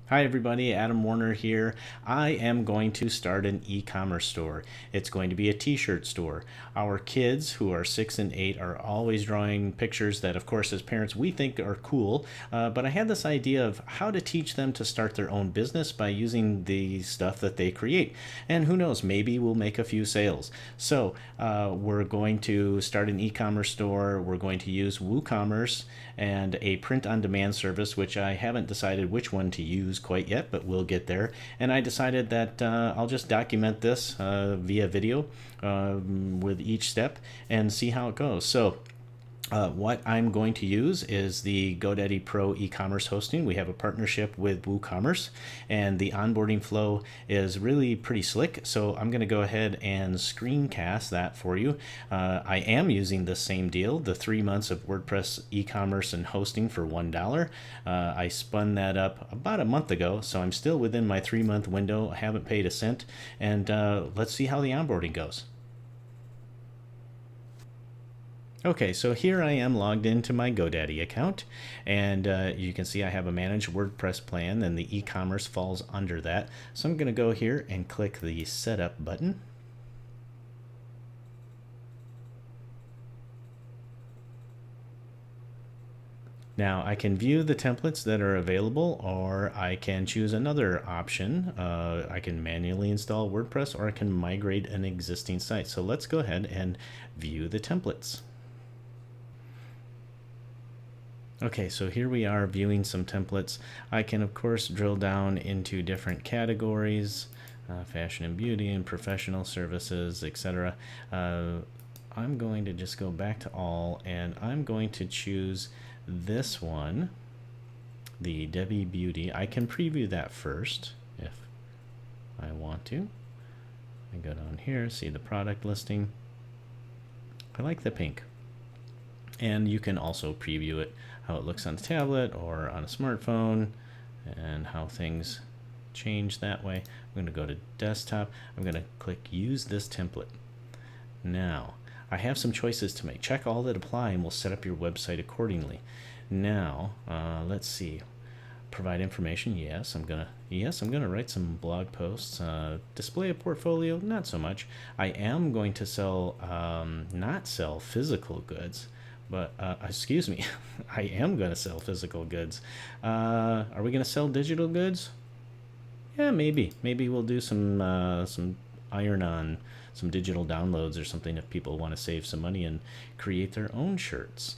Hi everybody, Adam Warner here. I am going to start an e-commerce store. It's going to be a t-shirt store. Our kids who are 6 and 8 are always drawing pictures that of course as parents we think are cool, but I had this idea of how to teach them to start their own business by using the stuff that they create. And who knows, maybe we'll make a few sales. So we're going to start an e-commerce store. We're going to use WooCommerce and a print-on-demand service, which I haven't decided which one to use quite yet, but we'll get there. And I decided that I'll just document this via video with each step and see how it goes. So what I'm going to use is the GoDaddy Pro e-commerce hosting. We have a partnership with WooCommerce, and the onboarding flow is really pretty slick. So I'm going to go ahead and screencast that for you. I am using the same deal, the 3 months of WordPress e-commerce and hosting for $1. I spun that up about a month ago, so I'm still within my 3-month window. I haven't paid a cent, and let's see how the onboarding goes. Okay, so here I am logged into my GoDaddy account, and you can see I have a managed WordPress plan, and the e-commerce falls under that. So I'm going to go here and click the setup button. Now I can view the templates that are available, or I can choose another option. I can manually install WordPress, or I can migrate an existing site. So let's go ahead and view the templates. Okay, so here we are viewing some templates. I can of course drill down into different categories, fashion and beauty and professional services, etc. I'm going to just go back to all, and I'm going to choose this one, the Debbie Beauty. I can preview that first if I want to. I go down here, see the product listing. I like the pink. And you can also preview it, how it looks on a tablet or on a smartphone, and how things change that way. I'm going to go to desktop. I'm going to click use this template. Now I have some choices to make. Check all that apply and we'll set up your website accordingly. Now let's see. Provide information. Yes, I'm gonna write some blog posts. Display a portfolio. Not so much. I am going to sell not sell physical goods, but excuse me, I am going to sell physical goods. Are we going to sell digital goods? Yeah, maybe we'll do some iron on some digital downloads or something if people want to save some money and create their own shirts.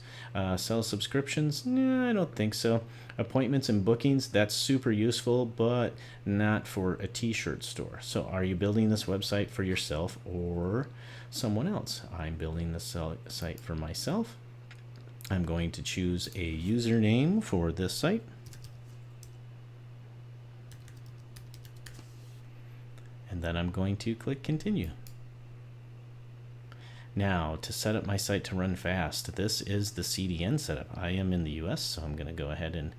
Sell subscriptions? Nah, I don't think so. Appointments and bookings, that's super useful, but not for a t-shirt store. So are you building this website for yourself or someone else? I'm building this site for myself. I'm going to choose a username for this site. And then I'm going to click continue. Now to set up my site to run fast, this is the CDN setup. I am in the US, so I'm going to go ahead and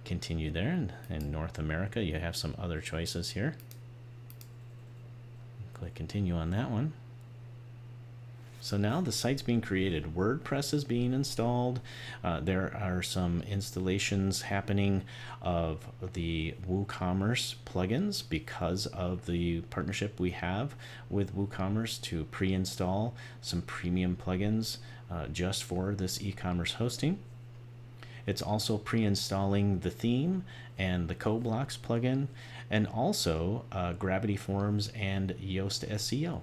continue there. And in North America, you have some other choices here. Click continue on that one. So now the site's being created. WordPress is being installed. There are some installations happening of the WooCommerce plugins because of the partnership we have with WooCommerce to pre-install some premium plugins just for this e-commerce hosting. It's also pre-installing the theme and the CoBlocks plugin, and also Gravity Forms and Yoast SEO.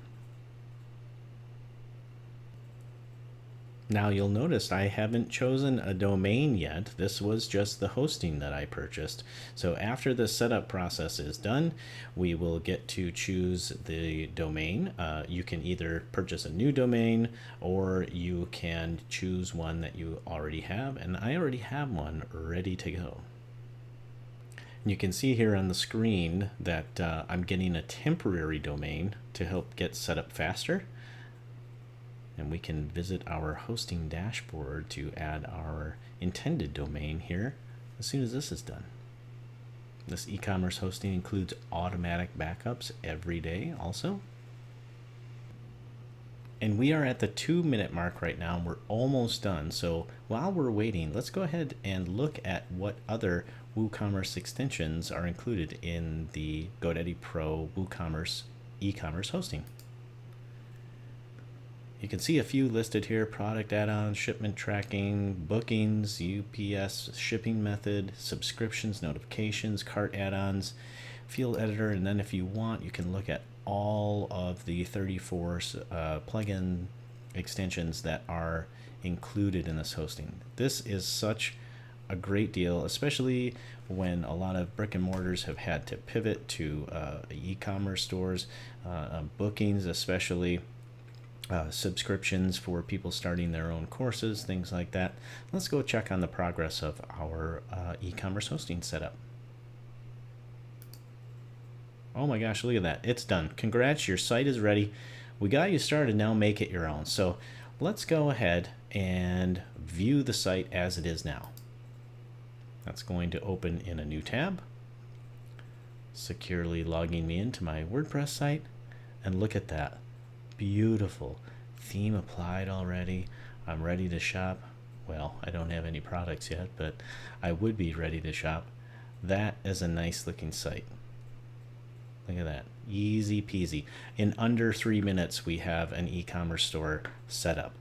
Now you'll notice I haven't chosen a domain yet. This was just the hosting that I purchased. So after the setup process is done, we will get to choose the domain. You can either purchase a new domain or you can choose one that you already have. And I already have one ready to go. You can see here on the screen that I'm getting a temporary domain to help get set up faster. And we can visit our hosting dashboard to add our intended domain here as soon as this is done. This e-commerce hosting includes automatic backups every day also. And we are at the 2-minute mark right now. We're almost done. So while we're waiting, let's go ahead and look at what other WooCommerce extensions are included in the GoDaddy Pro WooCommerce e-commerce hosting. You can see a few listed here: product add-ons, shipment tracking, bookings, UPS shipping method, subscriptions, notifications, cart add-ons, field editor, and then if you want, you can look at all of the 34 plugin extensions that are included in this hosting. This is such a great deal, especially when a lot of brick and mortars have had to pivot to e-commerce stores, bookings especially, subscriptions for people starting their own courses, things like that. Let's go check on the progress of our e-commerce hosting setup. Oh my gosh, look at that. It's done. Congrats, your site is ready. We got you started, now make it your own. So let's go ahead and view the site as it is now. That's going to open in a new tab, securely logging me into my WordPress site. And look at that. Beautiful. Theme applied already. I'm ready to shop. Well, I don't have any products yet, but I would be ready to shop. That is a nice looking site. Look at that. Easy peasy. In under 3 minutes, we have an e-commerce store set up.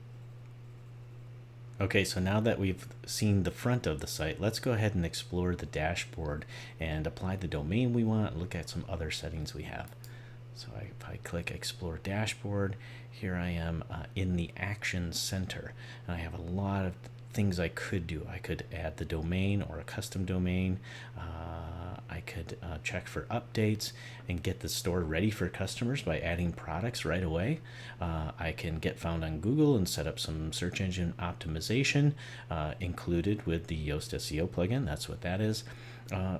Okay, so now that we've seen the front of the site, let's go ahead and explore the dashboard and apply the domain we want and look at some other settings we have. So if I click Explore Dashboard, here I am in the Action Center. And I have a lot of things I could do. I could add the domain or a custom domain. I could check for updates and get the store ready for customers by adding products right away. I can get found on Google and set up some search engine optimization included with the Yoast SEO plugin. That's what that is.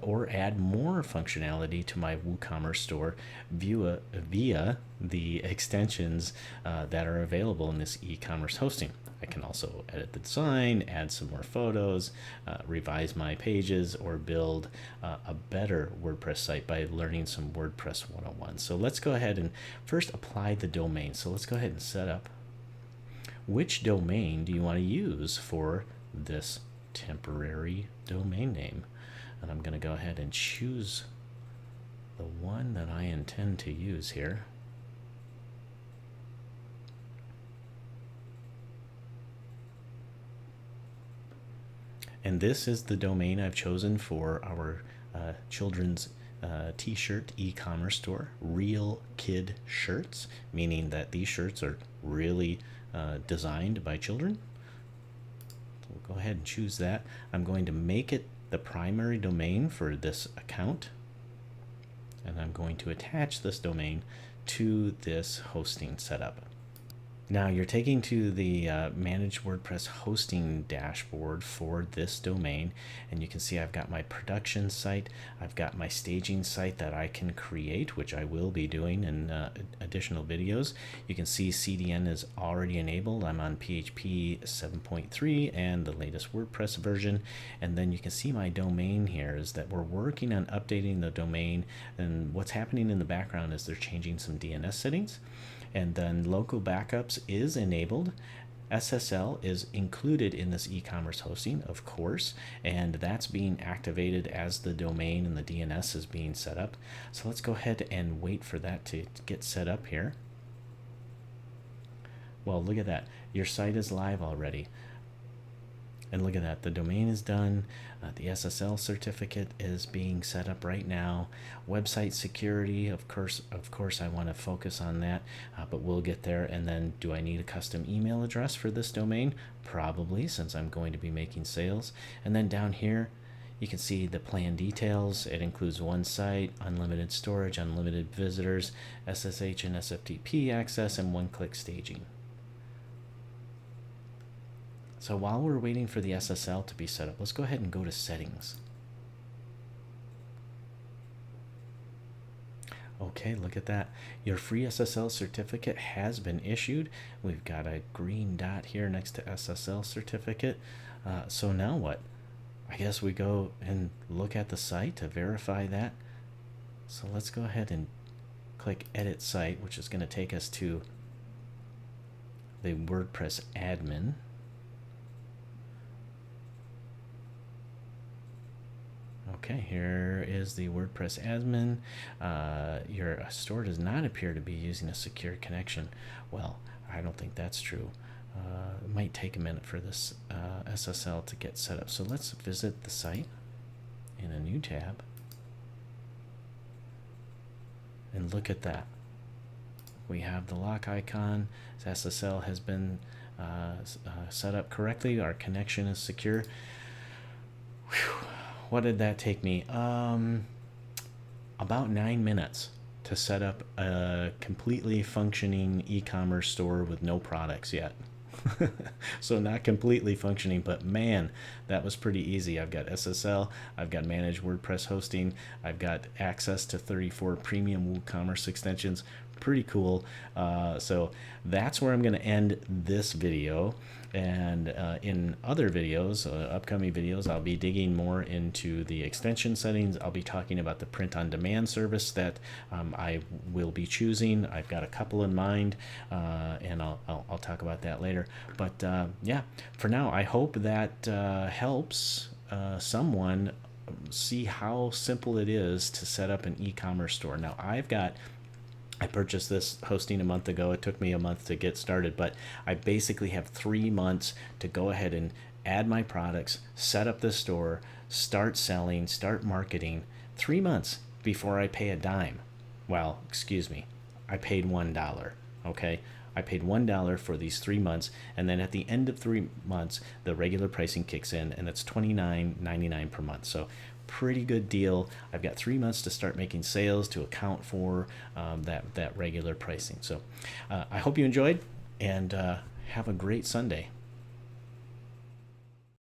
Or add more functionality to my WooCommerce store via the extensions that are available in this e-commerce hosting. I can also edit the design, add some more photos, revise my pages, or build a better WordPress site by learning some WordPress 101. So let's go ahead and first apply the domain. So let's go ahead and set up. Which domain do you want to use for this temporary domain name? And I'm going to go ahead and choose the one that I intend to use here. And this is the domain I've chosen for our children's t-shirt e-commerce store, Real Kid Shirts, meaning that these shirts are really designed by children. So we'll go ahead and choose that. I'm going to make it the primary domain for this account, and I'm going to attach this domain to this hosting setup. Now you're taking to the Manage WordPress hosting dashboard for this domain, and you can see I've got my production site, I've got my staging site that I can create, which I will be doing in additional videos. You can see CDN is already enabled. I'm on PHP 7.3 and the latest WordPress version. And then you can see my domain here is that we're working on updating the domain, and what's happening in the background is they're changing some DNS settings. And then local backups is enabled. SSL is included in this e-commerce hosting, of course, and that's being activated as the domain and the DNS is being set up. So let's go ahead and wait for that to get set up here. Well, look at that. Your site is live already. And look at that, the domain is done. The SSL certificate is being set up right now. Website security, of course, I want to focus on that, but we'll get there. And then, do I need a custom email address for this domain? Probably, since I'm going to be making sales. And then down here, you can see the plan details. It includes one site, unlimited storage, unlimited visitors, SSH and SFTP access, and one-click staging. So while we're waiting for the SSL to be set up, let's go ahead and go to settings. Okay, look at that. Your free SSL certificate has been issued. We've got a green dot here next to SSL certificate. So now what? I guess we go and look at the site to verify that. So let's go ahead and click Edit Site, which is going to take us to the WordPress admin. Okay, here is the WordPress admin. Your store does not appear to be using a secure connection. Well, I don't think that's true. It might take a minute for this SSL to get set up. So let's visit the site in a new tab. And look at that. We have the lock icon. SSL has been set up correctly. Our connection is secure. Whew. What did that take me? About 9 minutes to set up a completely functioning e-commerce store with no products yet. So not completely functioning, but man, that was pretty easy. I've got SSL, I've got managed WordPress hosting, I've got access to 34 premium WooCommerce extensions. Pretty cool. So that's where I'm going to end this video. And in other videos, upcoming videos, I'll be digging more into the extension settings. I'll be talking about the print-on-demand service that I will be choosing. I've got a couple in mind, and I'll talk about that later. But yeah, for now, I hope that helps someone see how simple it is to set up an e-commerce store. Now, I purchased this hosting a month ago. It took me a month to get started, but I basically have 3 months to go ahead and add my products, set up the store, start selling, start marketing. 3 months before I pay a dime. Well, excuse me, I paid $1, okay? I paid $1 for these 3 months, and then at the end of 3 months, the regular pricing kicks in, and it's $29.99 per month. So pretty good deal. I've got 3 months to start making sales to account for that regular pricing. So I hope you enjoyed, and have a great Sunday.